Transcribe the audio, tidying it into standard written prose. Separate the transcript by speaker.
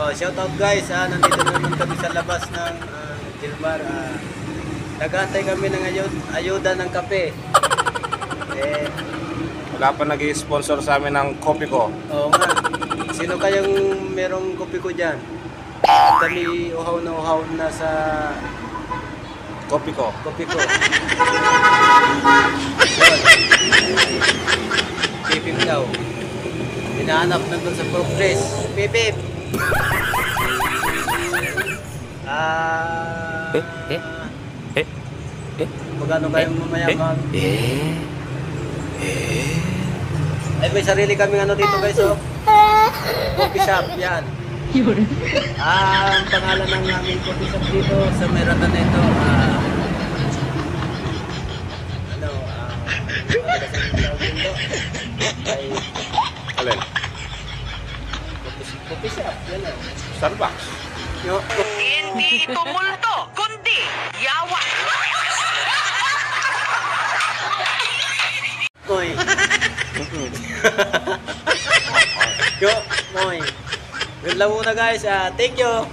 Speaker 1: Oh, shout out guys. Nandito naman kami sa labas ng Gilmar. Nag-aantay kami ng ayuda ng kape. Eh,
Speaker 2: Wala pa nag-i-sponsor sa amin ng kopi ko.
Speaker 1: oo nga. Sino kayang merong kopi ko dyan? Kami uhaw na sa
Speaker 2: Kopi ko.
Speaker 1: kopi ko. Pipip daw. Hinahanap na doon sa progress. Pipip! Magkano kayong mamaya mag... Ay, may sarili kaming ano dito guys, oh. Coffee shop, yan. Ang pangalan ng aming coffee shop dito sa Merata na ito, ay
Speaker 2: Alin?
Speaker 1: coffee shop, yan o.
Speaker 2: Starbucks.
Speaker 3: Hindi tumulto, kundi yawa.
Speaker 1: Moy. Yo, Moy. Good lang muna guys, thank you.